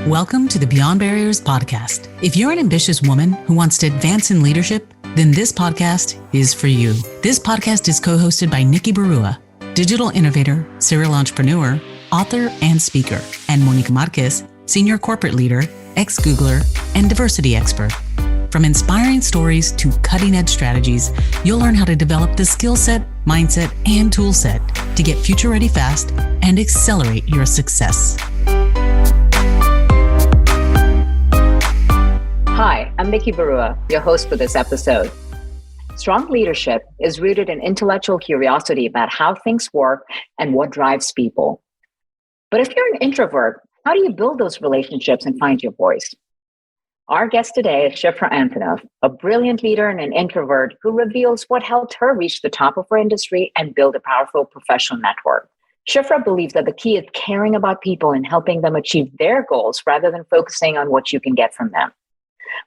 Welcome to the Beyond Barriers podcast. If you're an ambitious woman who wants to advance in leadership, then this podcast is for you. This podcast is co-hosted by Nikki Barua, digital innovator, serial entrepreneur, author, and speaker, and Monica Marquez, senior corporate leader, ex-Googler, and diversity expert. From inspiring stories to cutting-edge strategies, you'll learn how to develop the skill set, mindset, and tool set to get future-ready fast and accelerate your success. Hi, I'm Nikki Barua, your host for this episode. Strong leadership is rooted in intellectual curiosity about how things work and what drives people. But if you're an introvert, how do you build those relationships and find your voice? Our guest today is Shifra Ansonoff, a brilliant leader and an introvert who reveals what helped her reach the top of her industry and build a powerful professional network. Shifra believes that the key is caring about people and helping them achieve their goals rather than focusing on what you can get from them.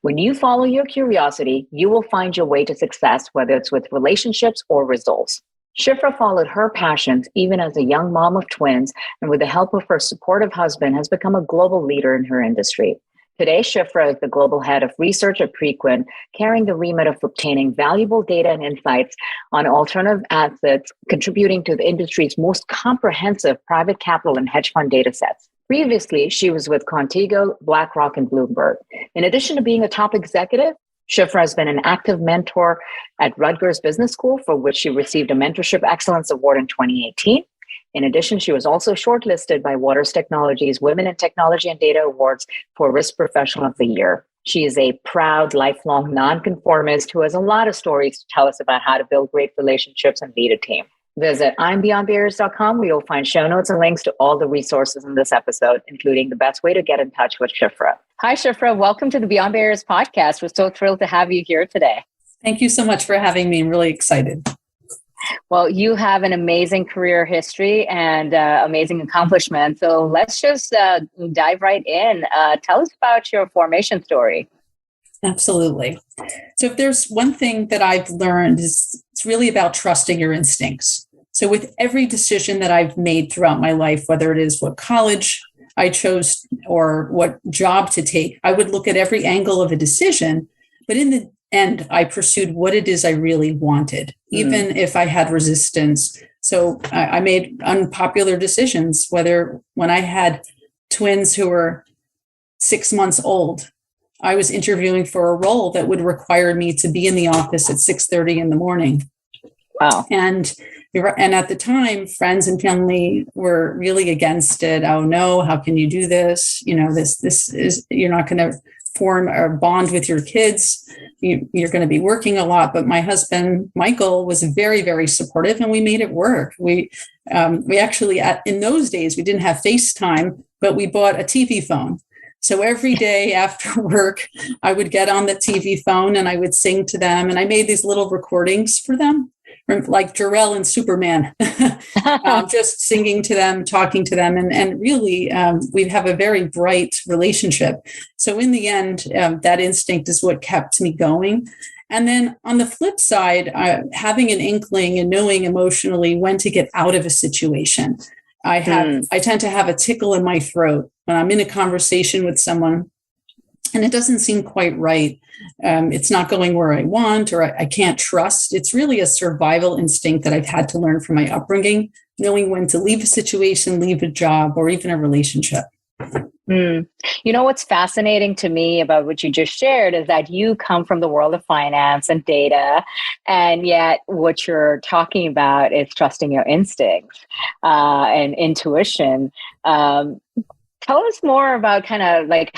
When you follow your curiosity, you will find your way to success, whether it's with relationships or results. Shifra followed her passions even as a young mom of twins, and with the help of her supportive husband, has become a global leader in her industry. Today, Shifra is the global head of research at Preqin, carrying the remit of obtaining valuable data and insights on alternative assets, contributing to the industry's most comprehensive private capital and hedge fund data sets. Previously, she was with Contigo, BlackRock, and Bloomberg. In addition to being a top executive, Shifra has been an active mentor at Rutgers Business School, for which she received a Mentorship Excellence Award in 2018. In addition, she was also shortlisted by Waters Technology's Women in Technology and Data Awards for Risk Professional of the Year. She is a proud, lifelong nonconformist who has a lot of stories to tell us about how to build great relationships and lead a team. Visit I'mBeyondBarriers.com, where you'll find show notes and links to all the resources in this episode, including the best way to get in touch with Shifra. Hi, Shifra. Welcome to the Beyond Barriers podcast. We're so thrilled to have you here today. Thank you so much for having me. I'm really excited. Well, you have an amazing career history and amazing accomplishments. So let's just dive right in. Tell us about your formation story. Absolutely. So if there's one thing that I've learned is it's really about trusting your instincts. So with every decision that I've made throughout my life, whether it is what college I chose or what job to take, I would look at every angle of a decision. But in the end, I pursued what it is I really wanted, even if I had resistance. So I made unpopular decisions, whether when I had twins who were 6 months old, I was interviewing for a role that would require me to be in the office at 6:30 in the morning. Wow. And at the time, friends and family were really against it. Oh no, how can you do this? You know, this is, you're not going to form a bond with your kids. You're going to be working a lot. But my husband, Michael, was very, very supportive, and we made it work. We actually, in those days, we didn't have FaceTime, but we bought a TV phone. So every day after work, I would get on the TV phone and I would sing to them. And I made these little recordings for them, like Jarell and Superman, just singing to them, talking to them. And really, we have a very bright relationship. So in the end, that instinct is what kept me going. And then on the flip side, having an inkling and knowing emotionally when to get out of a situation. I tend to have a tickle in my throat when I'm in a conversation with someone and it doesn't seem quite right. It's not going where I want, or I can't trust. It's really a survival instinct that I've had to learn from my upbringing, knowing when to leave a situation, leave a job, or even a relationship. You know, what's fascinating to me about what you just shared is that you come from the world of finance and data, and yet what you're talking about is trusting your instincts and intuition. Tell us more about kind of like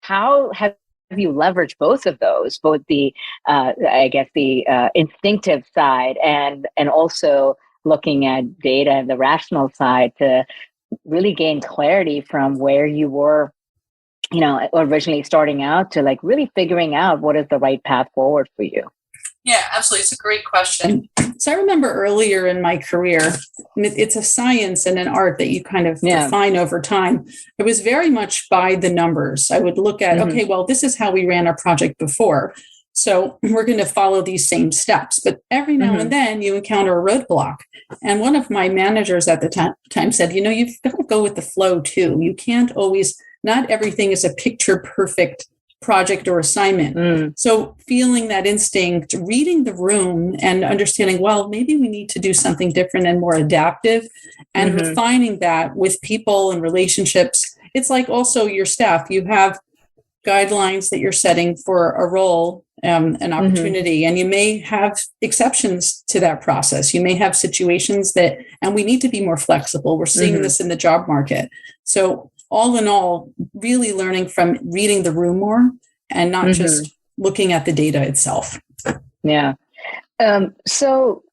how have you leveraged both of those, both the, the instinctive side and also looking at data and the rational side to really gain clarity from where you were, you know, originally starting out to like really figuring out what is the right path forward for you? Yeah, absolutely. It's a great question. So I remember earlier in my career, and it's a science and an art that you kind of define over time. It was very much by the numbers. I would look at, okay, well, this is how we ran our project before. So we're going to follow these same steps. But every now and then you encounter a roadblock. And one of my managers at the time said, you know, you've got to go with the flow too. You can't always not everything is a picture perfect project or assignment. So feeling that instinct, reading the room and understanding, well, maybe we need to do something different and more adaptive, and refining that with people and relationships. It's like also your staff, you have guidelines that you're setting for a role, an opportunity, and you may have exceptions to that process. You may have situations and we need to be more flexible. We're seeing this in the job market. So all in all, really learning from reading the room more and not just looking at the data itself. Yeah. So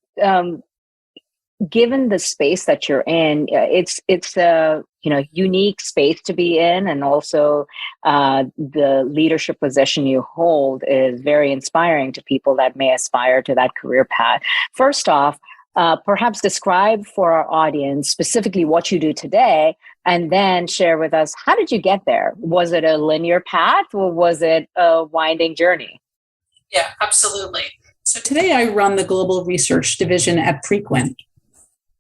given the space that you're in, it's a unique space to be in, and also the leadership position you hold is very inspiring to people that may aspire to that career path. First off, perhaps describe for our audience specifically what you do today, and then share with us, how did you get there? Was it a linear path, or was it a winding journey? Yeah, absolutely. So today I run the global research division at Preqin.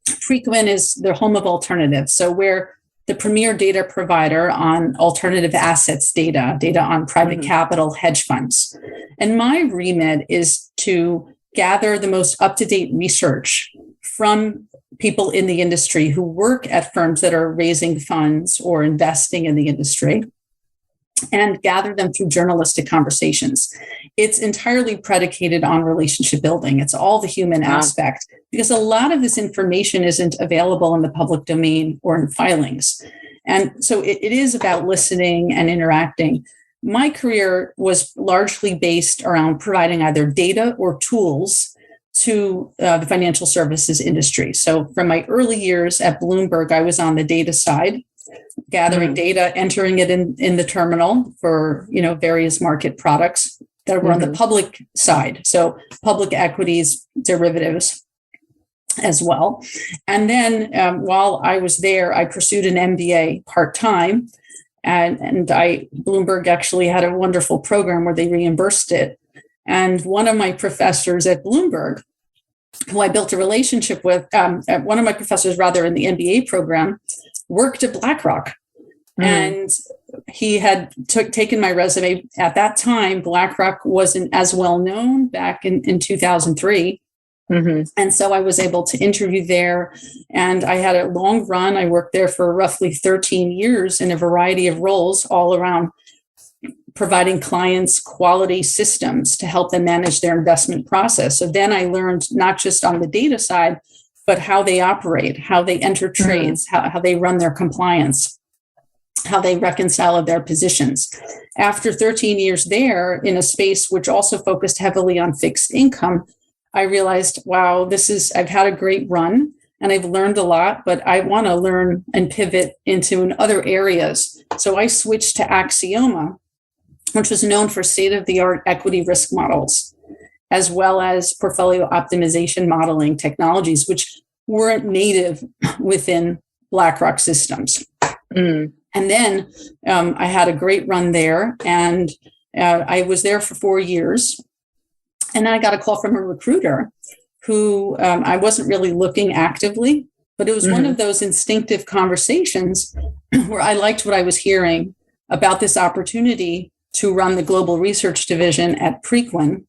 Preqin is the home of alternatives. So we're the premier data provider on alternative assets data on private capital, hedge funds. And my remit is to gather the most up-to-date research from people in the industry who work at firms that are raising funds or investing in the industry, and gather them through journalistic conversations. It's entirely predicated on relationship building. It's all the human aspect, because a lot of this information isn't available in the public domain or in filings. And so it is about listening and interacting. My career was largely based around providing either data or tools to the financial services industry. So from my early years at Bloomberg, I was on the data side, gathering data, entering it in the terminal for various market products that were on the public side. So public equities, derivatives as well. And then while I was there, I pursued an MBA part-time. And Bloomberg actually had a wonderful program where they reimbursed it. And one of my professors at Bloomberg, who I built a relationship with, one of my professors rather in the MBA program, worked at BlackRock. And he had taken my resume. At that time, BlackRock wasn't as well known back in 2003. And so I was able to interview there, and I had a long run. I worked there for roughly 13 years in a variety of roles, all around providing clients quality systems to help them manage their investment process. So then I learned not just on the data side, but how they operate, how they enter trades, how they run their compliance, how they reconcile their positions. After 13 years there in a space which also focused heavily on fixed income, I realized, wow, I've had a great run and I've learned a lot, but I want to learn and pivot into other areas. So I switched to Axioma, which was known for state-of-the-art equity risk models, as well as portfolio optimization modeling technologies, which weren't native within BlackRock systems. And then I had a great run there, and I was there for 4 years. And then I got a call from a recruiter who I wasn't really looking actively, but it was one of those instinctive conversations where I liked what I was hearing about this opportunity to run the global research division at Preqin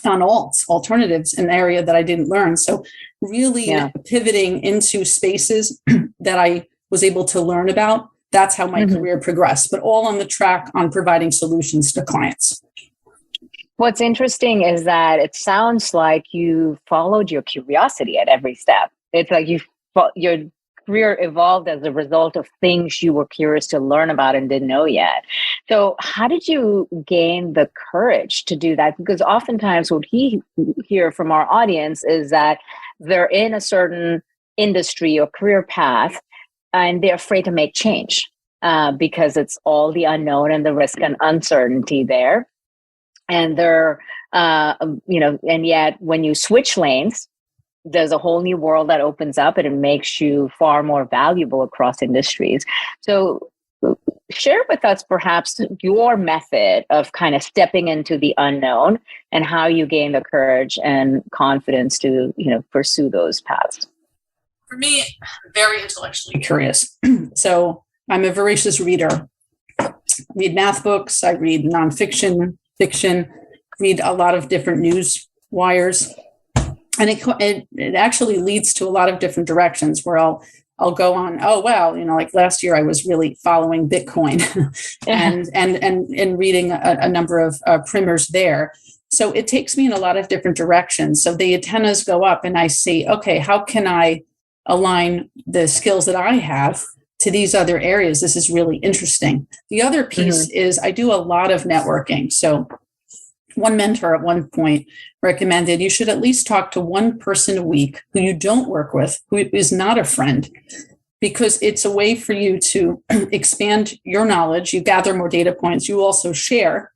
on alternatives, an area that I didn't learn. So really pivoting into spaces that I was able to learn about. That's how my career progressed, but all on the track on providing solutions to clients. What's interesting is that it sounds like you followed your curiosity at every step. It's like your career evolved as a result of things you were curious to learn about and didn't know yet. So how did you gain the courage to do that? Because oftentimes what we hear from our audience is that they're in a certain industry or career path and they're afraid to make change because it's all the unknown and the risk and uncertainty there. And they're, and yet when you switch lanes, there's a whole new world that opens up and it makes you far more valuable across industries. So share with us perhaps your method of kind of stepping into the unknown and how you gain the courage and confidence to, pursue those paths. For me, I'm very intellectually curious. So I'm a voracious reader. read math books, I read nonfiction, fiction, read a lot of different news wires. And it actually leads to a lot of different directions where I'll go on, oh, wow, like last year I was really following Bitcoin and reading a number of primers there. So it takes me in a lot of different directions. So the antennas go up and I see, okay, how can I align the skills that I have to these other areas? This is really interesting. The other piece is I do a lot of networking. So one mentor at one point recommended you should at least talk to one person a week who you don't work with, who is not a friend, because it's a way for you to expand your knowledge. You gather more data points. You also share.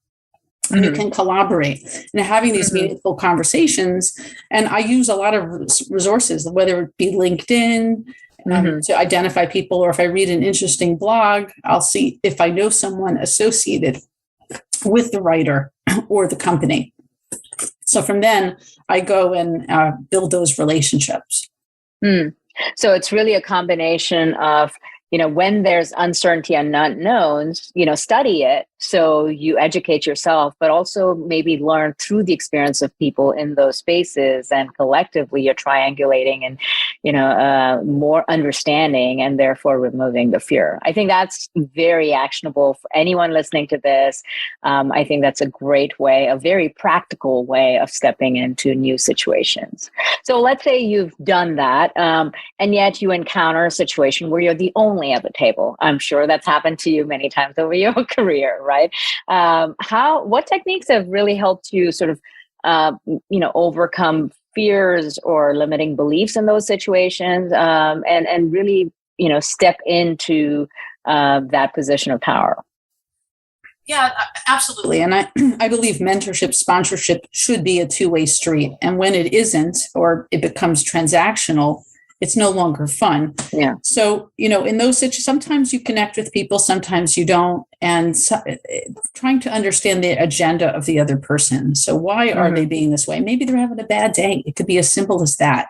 And you can collaborate and having these meaningful conversations. And I use a lot of resources, whether it be LinkedIn to identify people, or if I read an interesting blog, I'll see if I know someone associated with the writer or the company. So from then I go and build those relationships. So it's really a combination of, when there's uncertainty and unknowns, study it so you educate yourself, but also maybe learn through the experience of people in those spaces, and collectively you're triangulating and, more understanding, and therefore removing the fear. I think that's very actionable for anyone listening to this. I think that's a great way, a very practical way of stepping into new situations. So let's say you've done that, and yet you encounter a situation where you're the only at the table. I'm sure that's happened to you many times over your career, right? What techniques have really helped you sort of, overcome fears or limiting beliefs in those situations, and really, step into that position of power? Yeah, absolutely. And I believe mentorship, sponsorship should be a two-way street. And when it isn't, or it becomes transactional, it's no longer fun. Yeah. So, in those situations, sometimes you connect with people, sometimes you don't, and trying to understand the agenda of the other person. So why are they being this way? Maybe they're having a bad day. It could be as simple as that.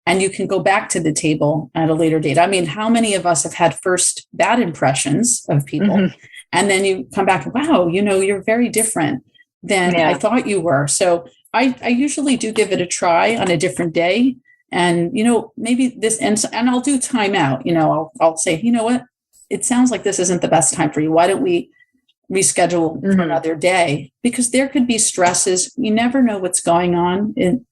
And you can go back to the table at a later date. I mean, how many of us have had first bad impressions of people? And then you come back, wow, you're very different than I thought you were. So I usually do give it a try on a different day. And, maybe this, and I'll do time out, I'll say, what, it sounds like this isn't the best time for you. Why don't we reschedule for another day? Because there could be stresses. You never know what's going on in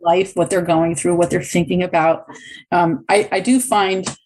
life, what they're going through, what they're thinking about. I do find,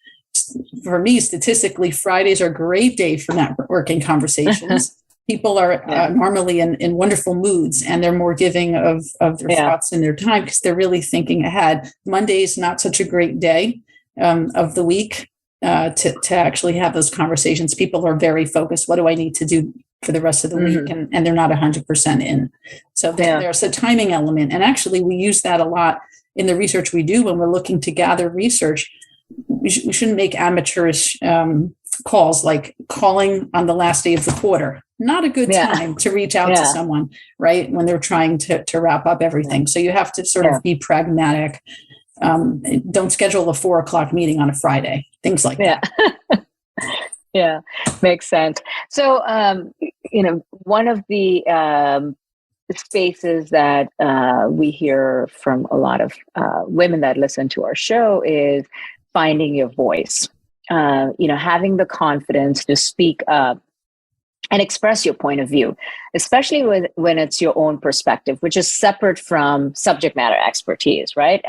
for me, statistically, Fridays are a great day for networking conversations. People are normally in wonderful moods, and they're more giving of their thoughts and their time because they're really thinking ahead. Monday's not such a great day of the week to actually have those conversations. People are very focused. What do I need to do for the rest of the week? And they're not 100% in. So there's a timing element. And actually, we use that a lot in the research we do when we're looking to gather research. We shouldn't make amateurish calls, like calling on the last day of the quarter. Not a good time to reach out to someone, right? When they're trying to wrap up everything. So you have to sort of be pragmatic. Don't schedule a 4:00 meeting on a Friday, things like that. Yeah, makes sense. So, one of the spaces that we hear from a lot of women that listen to our show is finding your voice, having the confidence to speak up and express your point of view, especially when it's your own perspective, which is separate from subject matter expertise, right?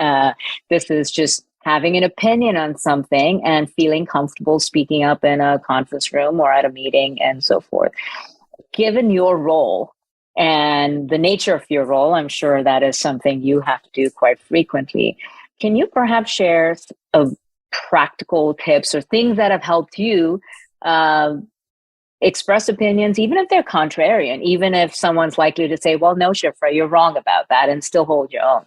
This is just having an opinion on something and feeling comfortable speaking up in a conference room or at a meeting and so forth. Given your role and the nature of your role, I'm sure that is something you have to do quite frequently. Can you perhaps share practical tips or things that have helped you express opinions, even if they're contrarian, even if someone's likely to say, well, no, Shifra, you're wrong about that, and still hold your own?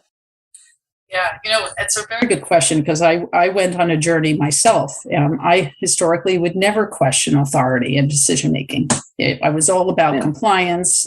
Yeah, it's a very good question, because I went on a journey myself. I historically would never question authority and decision making. I was all about compliance,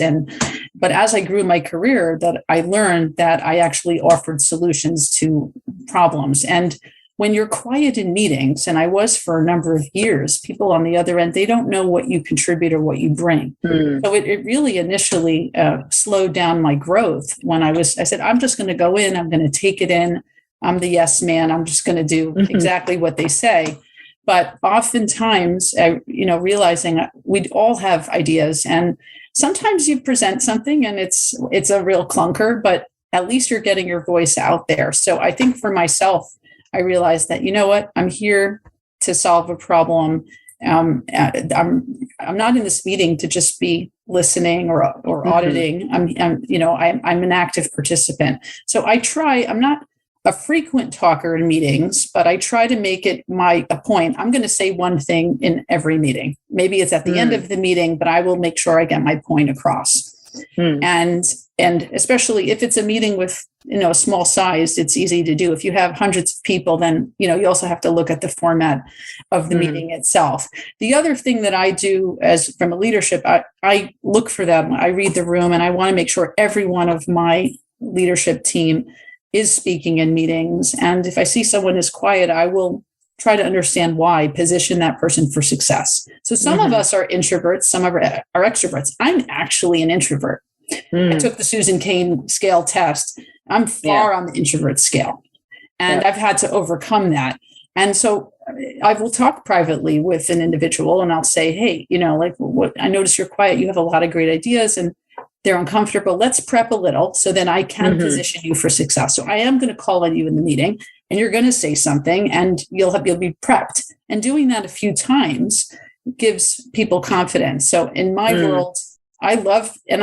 but as I grew my career, that I learned that I actually offered solutions to problems. And when you're quiet in meetings, and I was for a number of years, people on the other end, they don't know what you contribute or what you bring. So it really initially slowed down my growth when I said, I'm just going to go in, I'm going to take it in. I'm the yes man. I'm just going to do exactly what they say. But oftentimes, realizing we all have ideas, and sometimes you present something and it's a real clunker, but at least you're getting your voice out there. So I think for myself, I realized that, you know what, I'm here to solve a problem. I'm not in this meeting to just be listening or auditing. I'm an active participant. So I'm not a frequent talker in meetings, but I try to make it a point. I'm going to say one thing in every meeting. Maybe it's at the end of the meeting, but I will make sure I get my point across. And especially if it's a meeting with, a small size, it's easy to do. If you have hundreds of people, then, you also have to look at the format of the meeting itself. The other thing that I do from a leadership, I look for them. I read the room, and I want to make sure every one of my leadership team is speaking in meetings. And if I see someone is quiet, I will try to understand why, position that person for success. So some of us are introverts, some are extroverts. I'm actually an introvert. I took the Susan Cain scale test. I'm far on the introvert scale, and I've had to overcome that. And so I will talk privately with an individual, and I'll say, hey, I notice you're quiet. You have a lot of great ideas, and they're uncomfortable. Let's prep a little so then I can position you for success. So I am going to call on you in the meeting, and you're going to say something, and you'll be prepped. And doing that a few times gives people confidence. So in my world, I love, and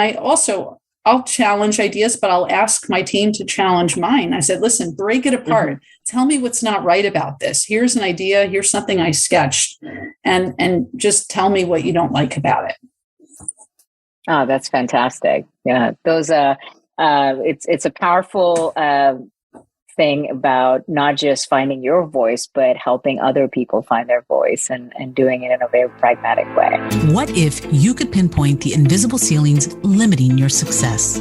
I'll challenge ideas, but I'll ask my team to challenge mine. I said, listen, break it apart. Tell me what's not right about this. Here's an idea. Here's something I sketched, and just tell me what you don't like about it. Oh, that's fantastic. Yeah, those it's a powerful thing about not just finding your voice, but helping other people find their voice and doing it in a very pragmatic way. What if you could pinpoint the invisible ceilings limiting your success?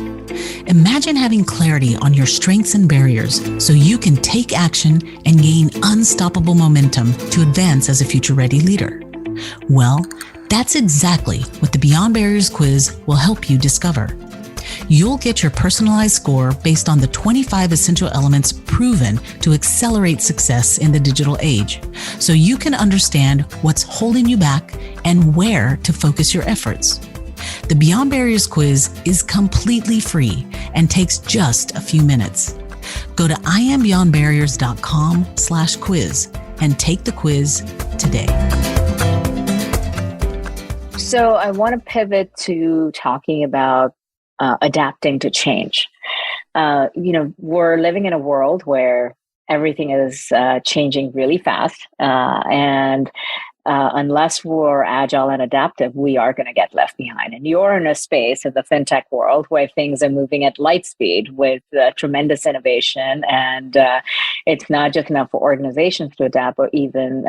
Imagine having clarity on your strengths and barriers so you can take action and gain unstoppable momentum to advance as a future-ready leader. Well, that's exactly what the Beyond Barriers quiz will help you discover. You'll get your personalized score based on the 25 essential elements proven to accelerate success in the digital age, so you can understand what's holding you back and where to focus your efforts. The Beyond Barriers quiz is completely free and takes just a few minutes. Go to iambeyondbarriers.com/quiz and take the quiz today. So I want to pivot to talking about adapting to change. We're living in a world where everything is changing really fast. And unless we're agile and adaptive, we are going to get left behind. And you're in a space of the fintech world where things are moving at light speed with tremendous innovation. And it's not just enough for organizations to adapt, but even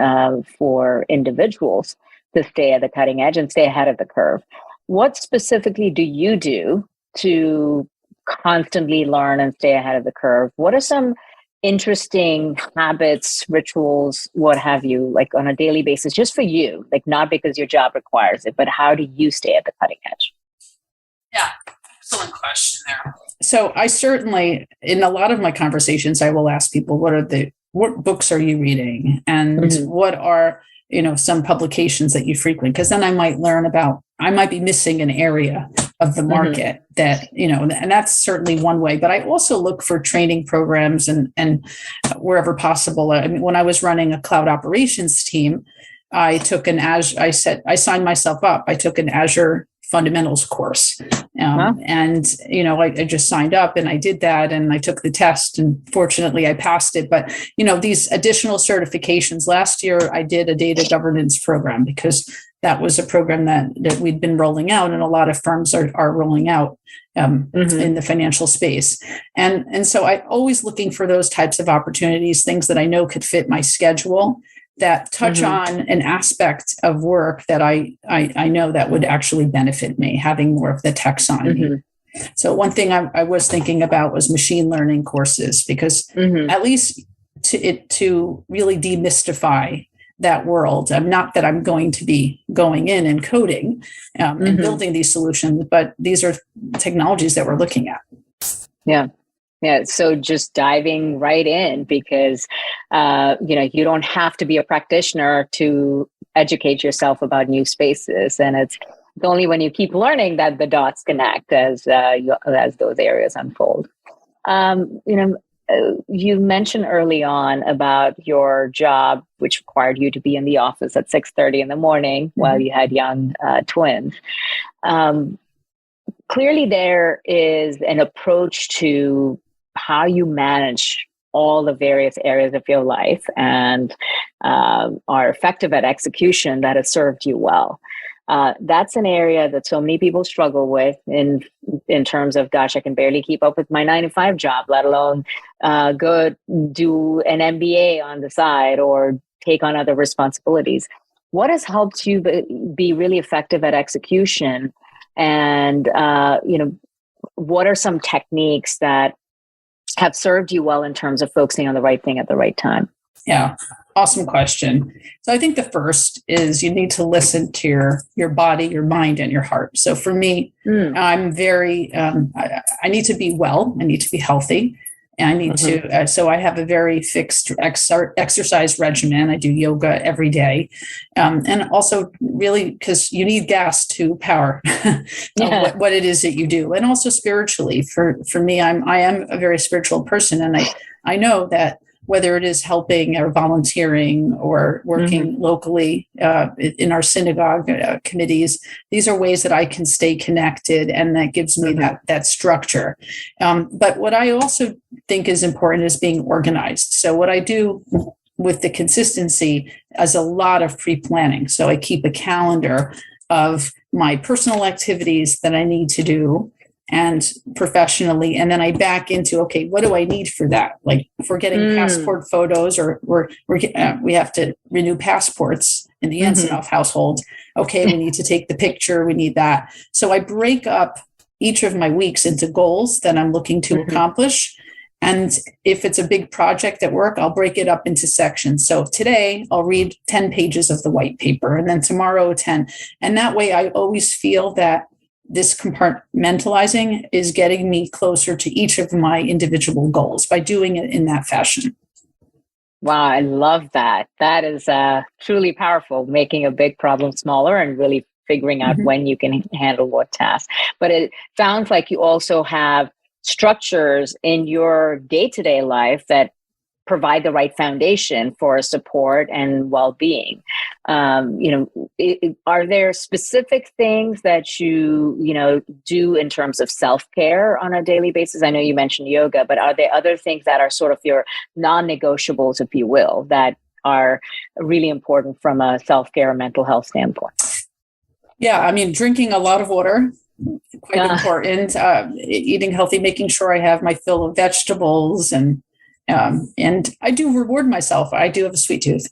for individuals to stay at the cutting edge and stay ahead of the curve. What specifically do you do to constantly learn and stay ahead of the curve? What are some interesting habits, rituals, what have you, like on a daily basis, just for you, like not because your job requires it, but how do you stay at the cutting edge? Yeah, excellent question there. So I certainly, in a lot of my conversations, I will ask people, what books are you reading? And what are, some publications that you frequent? Because then I might be missing an area of the market that, and that's certainly one way. But I also look for training programs and wherever possible. I mean, when I was running a cloud operations team, I took I signed myself up. I took an Azure fundamentals course. And, I just signed up and I did that and I took the test and fortunately I passed it. But, these additional certifications, last year I did a data governance program because that was a program that we'd been rolling out and a lot of firms are rolling out in the financial space. And so I'm always looking for those types of opportunities, things that I know could fit my schedule, that touch on an aspect of work that I know that would actually benefit me, having more of the taxonomy. So one thing I was thinking about was machine learning courses, because at least to really demystify that world. Not that I'm going to be going in and coding and building these solutions, but these are technologies that we're looking at. Yeah. Yeah. So just diving right in, because, you don't have to be a practitioner to educate yourself about new spaces. And it's only when you keep learning that the dots connect as those areas unfold. You mentioned early on about your job, which required you to be in the office at 6:30 in the morning while you had young twins. Clearly, there is an approach to how you manage all the various areas of your life and are effective at execution that has served you well. That's an area that so many people struggle with in terms of, gosh, I can barely keep up with my 9-to-5 job, let alone go do an MBA on the side or take on other responsibilities. What has helped you be really effective at execution? And, what are some techniques that have served you well in terms of focusing on the right thing at the right time? Yeah. Awesome question. So I think the first is you need to listen to your body, your mind, and your heart. So for me, I'm very, I need to be well. I need to be healthy. And I need to, so I have a very fixed exercise regimen. I do yoga every day. And also really, because you need gas to power what it is that you do. And also spiritually, for me, I am a very spiritual person. And I know that whether it is helping or volunteering or working locally in our synagogue committees, these are ways that I can stay connected, and that gives me that structure. But what I also think is important is being organized. So what I do with the consistency is a lot of pre-planning. So I keep a calendar of my personal activities that I need to do and professionally. And then I back into, okay, what do I need for that? Like if we're getting passport photos or we have to renew passports in the Ansonoff household. Okay, we need to take the picture. We need that. So I break up each of my weeks into goals that I'm looking to accomplish. And if it's a big project at work, I'll break it up into sections. So today I'll read 10 pages of the white paper, and then tomorrow 10. And that way I always feel that this compartmentalizing is getting me closer to each of my individual goals by doing it in that fashion. Wow, I love that. That is truly powerful, making a big problem smaller and really figuring out when you can handle what tasks. But it sounds like you also have structures in your day-to-day life that provide the right foundation for support and well-being. Are there specific things that you do in terms of self-care on a daily basis? I know you mentioned yoga, but are there other things that are sort of your non-negotiables, if you will, that are really important from a self-care or mental health standpoint? Yeah, I mean, drinking a lot of water, quite important. Eating healthy, making sure I have my fill of vegetables, and I do reward myself. I do have a sweet tooth.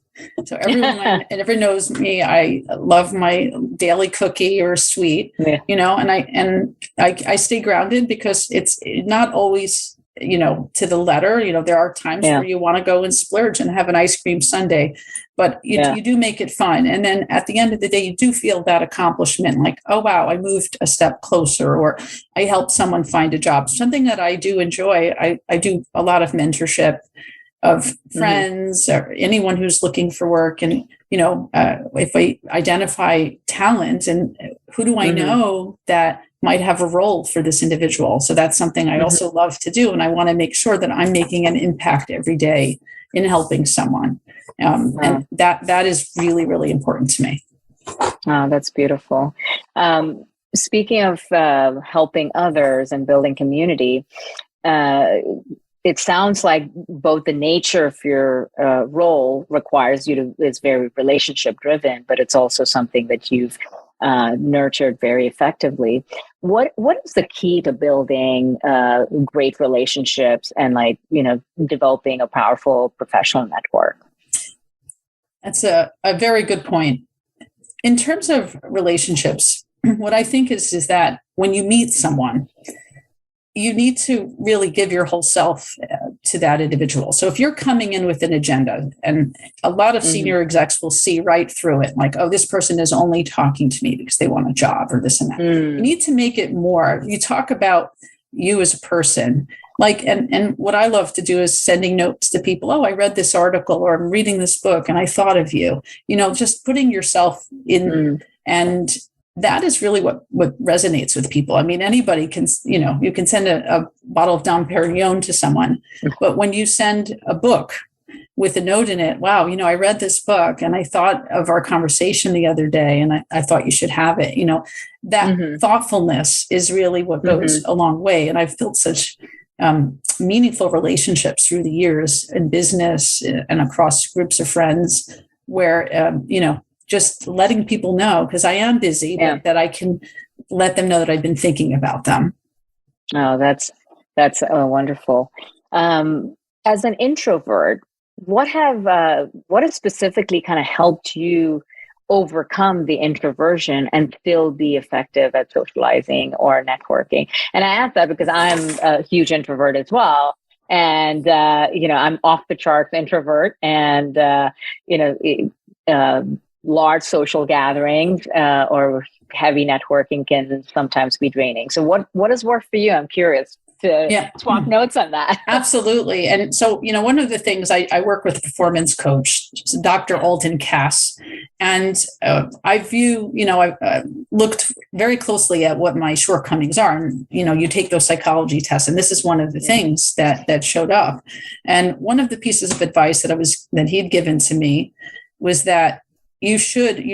So everyone knows me. I love my daily cookie or sweet, and I stay grounded because it's not always, to the letter. There are times where you want to go and splurge and have an ice cream sundae, but you do make it fun. And then at the end of the day, you do feel that accomplishment, like, oh, wow, I moved a step closer, or I helped someone find a job. Something that I do enjoy. I do a lot of mentorship of friends or anyone who's looking for work. And, if I identify talent and who do I know that might have a role for this individual. So that's something I also love to do. And I want to make sure that I'm making an impact every day in helping someone. And that is really, really important to me. Oh, that's beautiful. Speaking of helping others and building community, it sounds like both the nature of your role requires you is very relationship driven, but it's also something that you've nurtured very effectively. What is the key to building great relationships and developing a powerful professional network? That's a very good point. In terms of relationships, what I think is that when you meet someone, you need to really give your whole self to that individual. So if you're coming in with an agenda, and a lot of senior execs will see right through it, like, oh, this person is only talking to me because they want a job or this and that. You need to make it more. You talk about you as a person. Like, and what I love to do is sending notes to people. Oh, I read this article, or I'm reading this book and I thought of you, just putting yourself in. And that is really what resonates with people. I mean, anybody can, you can send a bottle of Dom Perignon to someone, but when you send a book with a note in it, wow, I read this book and I thought of our conversation the other day and I thought you should have it, that thoughtfulness is really what goes a long way. And I've built such meaningful relationships through the years in business and across groups of friends where, just letting people know, because I am busy, but that I can let them know that I've been thinking about them. Oh, that's wonderful. As an introvert, what has specifically kind of helped you overcome the introversion and still be effective at socializing or networking? And I ask that because I'm a huge introvert as well. And, I'm off the charts introvert, and, large social gatherings or heavy networking can sometimes be draining. So what has worked for you? I'm curious to swap notes on that. Absolutely. And so, one of the things I work with a performance coach, Dr. Alden Cass, and I view, I've looked very closely at what my shortcomings are. And, you take those psychology tests, and this is one of the things that showed up. And one of the pieces of advice that he'd given to me was that you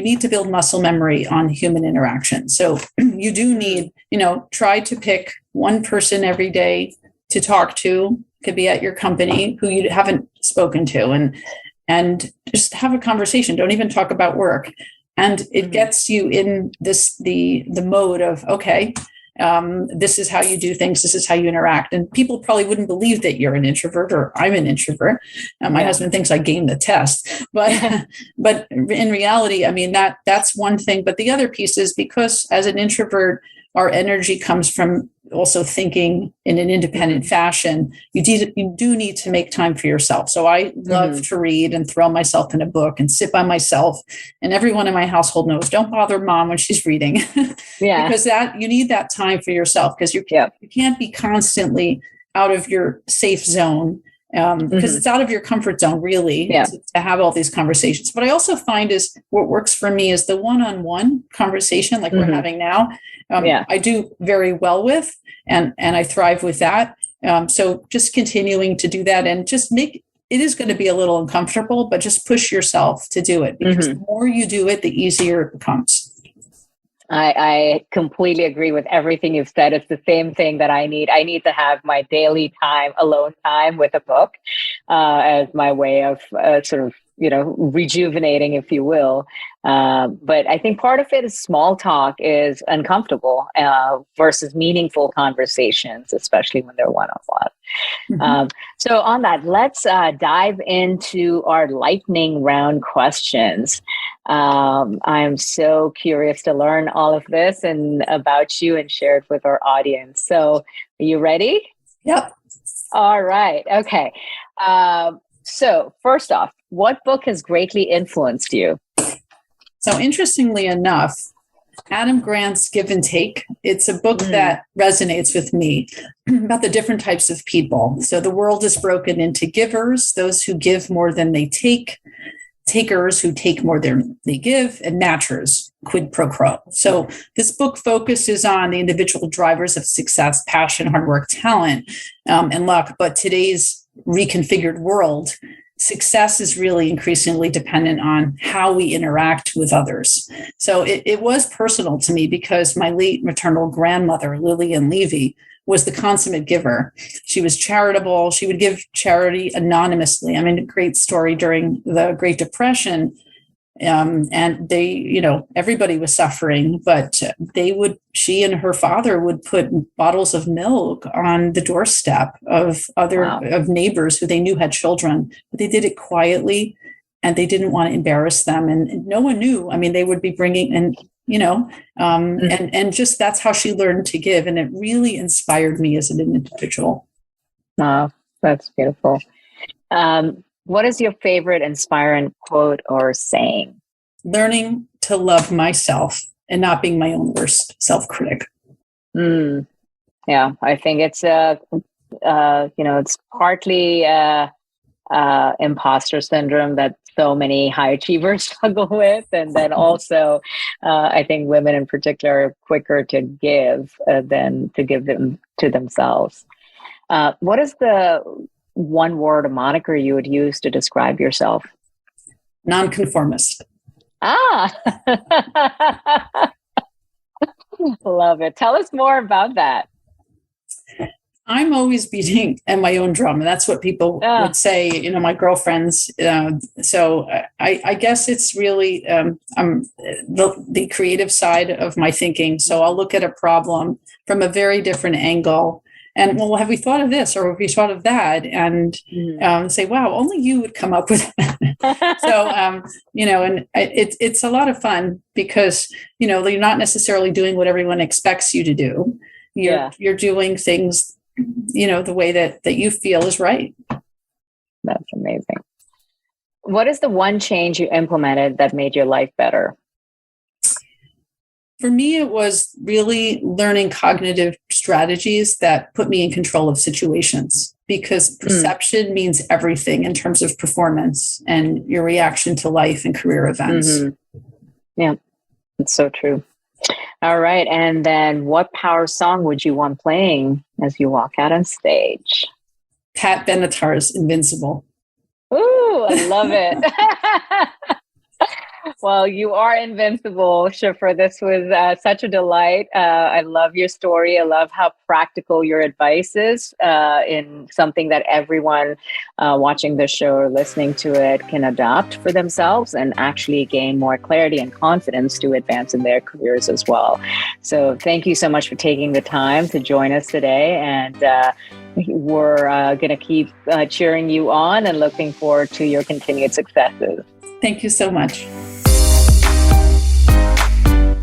need to build muscle memory on human interaction. So you do need, try to pick one person every day to talk to, could be at your company, who you haven't spoken to, and just have a conversation. Don't even talk about work. And it gets you in the mode of, okay, this is how you do things. This is how you interact. And people probably wouldn't believe that you're an introvert, or I'm an introvert. My husband thinks I gamed the test, but in reality, I mean, that's one thing. But the other piece is, because as an introvert, our energy comes from also thinking in an independent fashion. You do need to make time for yourself. So I love to read and throw myself in a book and sit by myself. And everyone in my household knows, don't bother mom when she's reading. Because you need that time for yourself, because you can't be constantly out of your safe zone, because it's out of your comfort zone, really, to have all these conversations. But I also find is what works for me is the one-on-one conversation like we're having now. I do very well with, and I thrive with that. So just continuing to do that, and just it is going to be a little uncomfortable, but just push yourself to do it, because the more you do it, the easier it becomes. I completely agree with everything you've said. It's the same thing that I need. I need to have my daily alone time with a book as my way of sort of, rejuvenating, if you will. But I think part of it is small talk is uncomfortable versus meaningful conversations, especially when they're one-on-one. So on that, let's dive into our lightning round questions. I'm so curious to learn all of this and about you and share it with our audience. So are you ready? Yep. All right. Okay. So first off, what book has greatly influenced you? So interestingly enough, Adam Grant's Give and Take, it's a book that resonates with me about the different types of people. So the world is broken into givers, those who give more than they take, takers who take more than they give, and matchers, quid pro quo. So this book focuses on the individual drivers of success, passion, hard work, talent, and luck. But today's reconfigured world, success is really increasingly dependent on how we interact with others. So it was personal to me, because my late maternal grandmother, Lillian Levy, was the consummate giver. She was charitable. She would give charity anonymously. I mean, a great story during the Great Depression. And they, everybody was suffering, but she and her father would put bottles of milk on the doorstep of of neighbors who they knew had children, but they did it quietly, and they didn't want to embarrass them. And no one knew. I mean, they would be bringing and just, that's how she learned to give. And it really inspired me as an individual. Wow. That's beautiful. What is your favorite inspiring quote or saying? Learning to love myself and not being my own worst self-critic. Yeah, I think it's it's partly imposter syndrome that so many high achievers struggle with, and then also I think women in particular are quicker to give than to give them to themselves. What is the one word or moniker you would use to describe yourself? Nonconformist. Love it. Tell us more about that. I'm always beating at my own drum, and that's what people would say, my girlfriends. So I guess it's really the creative side of my thinking. So I'll look at a problem from a very different angle. And, well, have we thought of this or have we thought of that? And say, wow, only you would come up with that. So, and it's a lot of fun because, you're not necessarily doing what everyone expects you to do. You're doing things, the way that you feel is right. That's amazing. What is the one change you implemented that made your life better? For me, it was really learning cognitive strategies that put me in control of situations, because perception means everything in terms of performance and your reaction to life and career events. Mm-hmm. Yeah, it's so true. All right. And then what power song would you want playing as you walk out on stage? Pat Benatar's Invincible. Ooh, I love it. Well, you are invincible, Shifra. This was such a delight. I love your story. I love how practical your advice is in something that everyone watching the show or listening to it can adopt for themselves and actually gain more clarity and confidence to advance in their careers as well. So thank you so much for taking the time to join us today. And we're going to keep cheering you on and looking forward to your continued successes. Thank you so much.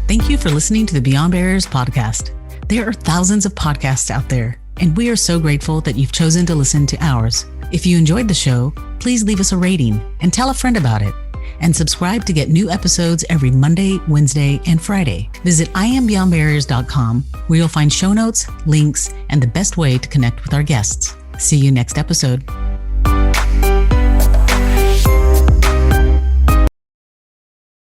Thank you for listening to the Beyond Barriers podcast. There are thousands of podcasts out there, and we are so grateful that you've chosen to listen to ours. If you enjoyed the show, please leave us a rating and tell a friend about it. And subscribe to get new episodes every Monday, Wednesday, and Friday. Visit IamBeyondBarriers.com, where you'll find show notes, links, and the best way to connect with our guests. See you next episode.